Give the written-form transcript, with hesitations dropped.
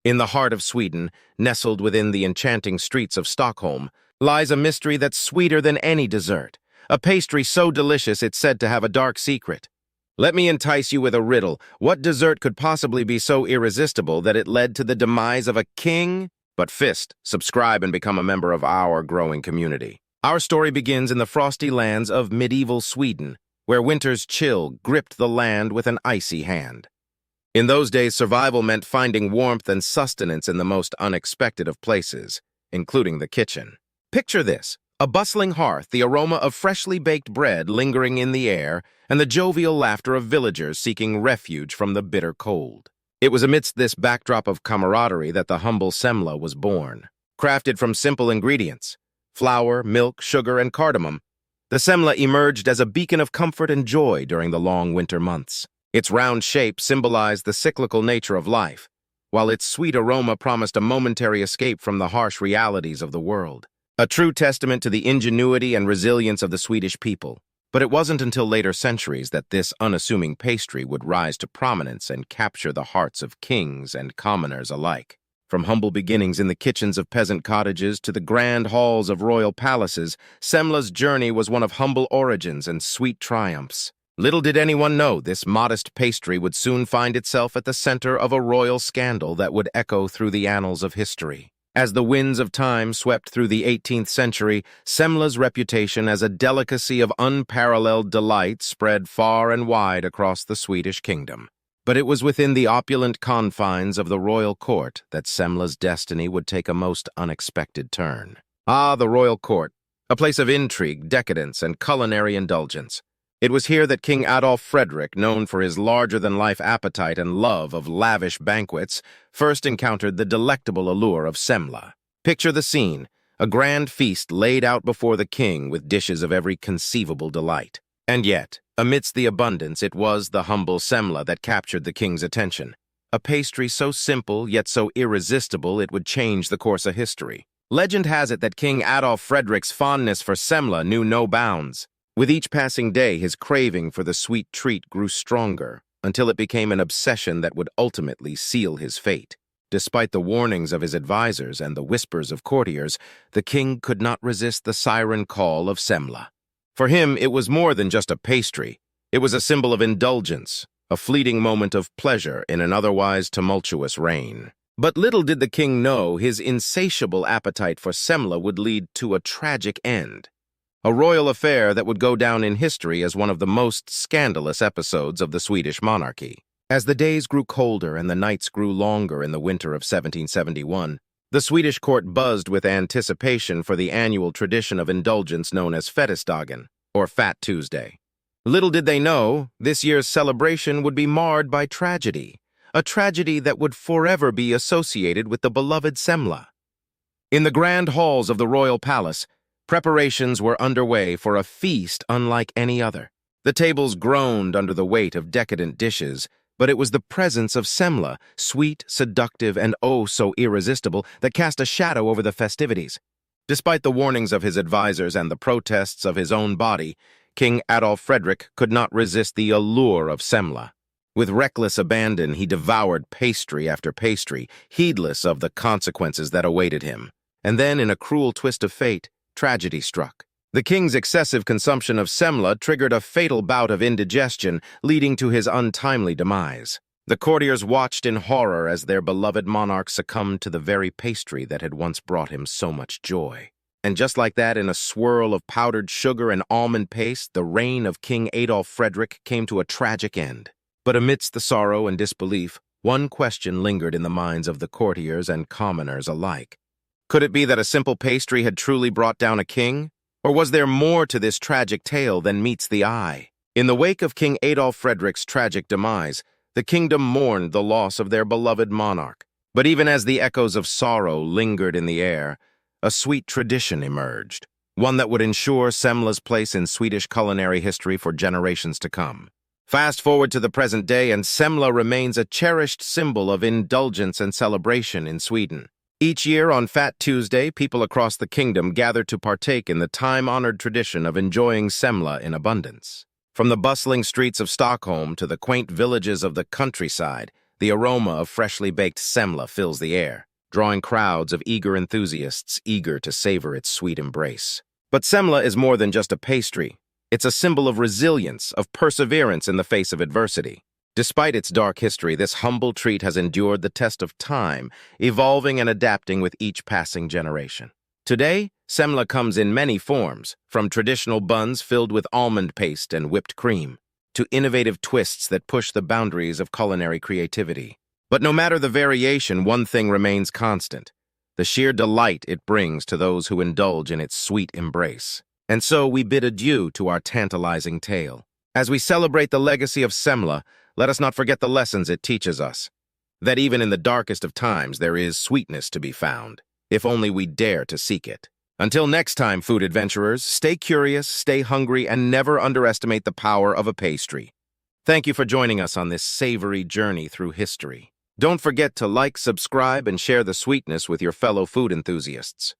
In the heart of Sweden, nestled within the enchanting streets of Stockholm, lies a mystery that's sweeter than any dessert, a pastry so delicious it's said to have a dark secret. Let me entice you with a riddle. What dessert could possibly be so irresistible that it led to the demise of a king? But Fist, subscribe and become a member of our growing community. Our story begins in the frosty lands of medieval Sweden, where winter's chill gripped the land with an icy hand. In those days, survival meant finding warmth and sustenance in the most unexpected of places, including the kitchen. Picture this: a bustling hearth, the aroma of freshly baked bread lingering in the air, and the jovial laughter of villagers seeking refuge from the bitter cold. It was amidst this backdrop of camaraderie that the humble Semla was born. Crafted from simple ingredients, flour, milk, sugar, and cardamom, the Semla emerged as a beacon of comfort and joy during the long winter months. Its round shape symbolized the cyclical nature of life, while its sweet aroma promised a momentary escape from the harsh realities of the world. A true testament to the ingenuity and resilience of the Swedish people. But it wasn't until later centuries that this unassuming pastry would rise to prominence and capture the hearts of kings and commoners alike. From humble beginnings in the kitchens of peasant cottages to the grand halls of royal palaces, Semla's journey was one of humble origins and sweet triumphs. Little did anyone know this modest pastry would soon find itself at the center of a royal scandal that would echo through the annals of history. As the winds of time swept through the 18th century, Semla's reputation as a delicacy of unparalleled delight spread far and wide across the Swedish kingdom. But it was within the opulent confines of the royal court that Semla's destiny would take a most unexpected turn. Ah, the royal court, a place of intrigue, decadence, and culinary indulgence. It was here that King Adolf Frederick, known for his larger-than-life appetite and love of lavish banquets, first encountered the delectable allure of Semla. Picture the scene: a grand feast laid out before the king with dishes of every conceivable delight. And yet, amidst the abundance, it was the humble Semla that captured the king's attention. A pastry so simple, yet so irresistible it would change the course of history. Legend has it that King Adolf Frederick's fondness for Semla knew no bounds. With each passing day, his craving for the sweet treat grew stronger, until it became an obsession that would ultimately seal his fate. Despite the warnings of his advisors and the whispers of courtiers, the king could not resist the siren call of Semla. For him, it was more than just a pastry. It was a symbol of indulgence, a fleeting moment of pleasure in an otherwise tumultuous reign. But little did the king know his insatiable appetite for Semla would lead to a tragic end. A royal affair that would go down in history as one of the most scandalous episodes of the Swedish monarchy. As the days grew colder and the nights grew longer in the winter of 1771, the Swedish court buzzed with anticipation for the annual tradition of indulgence known as Fettisdagen, or Fat Tuesday. Little did they know, this year's celebration would be marred by tragedy, a tragedy that would forever be associated with the beloved Semla. In the grand halls of the royal palace, preparations were underway for a feast unlike any other. The tables groaned under the weight of decadent dishes, but it was the presence of Semla, sweet, seductive, and oh so irresistible, that cast a shadow over the festivities. Despite the warnings of his advisors and the protests of his own body, King Adolf Frederick could not resist the allure of Semla. With reckless abandon, he devoured pastry after pastry, heedless of the consequences that awaited him. And then, in a cruel twist of fate, tragedy struck. The king's excessive consumption of Semla triggered a fatal bout of indigestion, leading to his untimely demise. The courtiers watched in horror as their beloved monarch succumbed to the very pastry that had once brought him so much joy. And just like that, in a swirl of powdered sugar and almond paste, the reign of King Adolf Frederick came to a tragic end. But amidst the sorrow and disbelief, one question lingered in the minds of the courtiers and commoners alike. Could it be that a simple pastry had truly brought down a king? Or was there more to this tragic tale than meets the eye? In the wake of King Adolf Frederick's tragic demise, the kingdom mourned the loss of their beloved monarch. But even as the echoes of sorrow lingered in the air, a sweet tradition emerged, one that would ensure Semla's place in Swedish culinary history for generations to come. Fast forward to the present day, and Semla remains a cherished symbol of indulgence and celebration in Sweden. Each year on Fat Tuesday, people across the kingdom gather to partake in the time-honored tradition of enjoying Semla in abundance. From the bustling streets of Stockholm to the quaint villages of the countryside, The aroma of freshly baked semla fills the air, drawing crowds of eager enthusiasts eager to savor its sweet embrace. But semla is more than just a pastry. It's a symbol of resilience, of perseverance in the face of adversity. Despite its dark history, this humble treat has endured the test of time, evolving and adapting with each passing generation. Today, semla comes in many forms, from traditional buns filled with almond paste and whipped cream, to innovative twists that push the boundaries of culinary creativity. But no matter the variation, one thing remains constant: the sheer delight it brings to those who indulge in its sweet embrace. And so we bid adieu to our tantalizing tale. As we celebrate the legacy of semla, let us not forget the lessons it teaches us. That even in the darkest of times, there is sweetness to be found, if only we dare to seek it. Until next time, food adventurers, stay curious, stay hungry, and never underestimate the power of a pastry. Thank you for joining us on this savory journey through history. Don't forget to like, subscribe, and share the sweetness with your fellow food enthusiasts.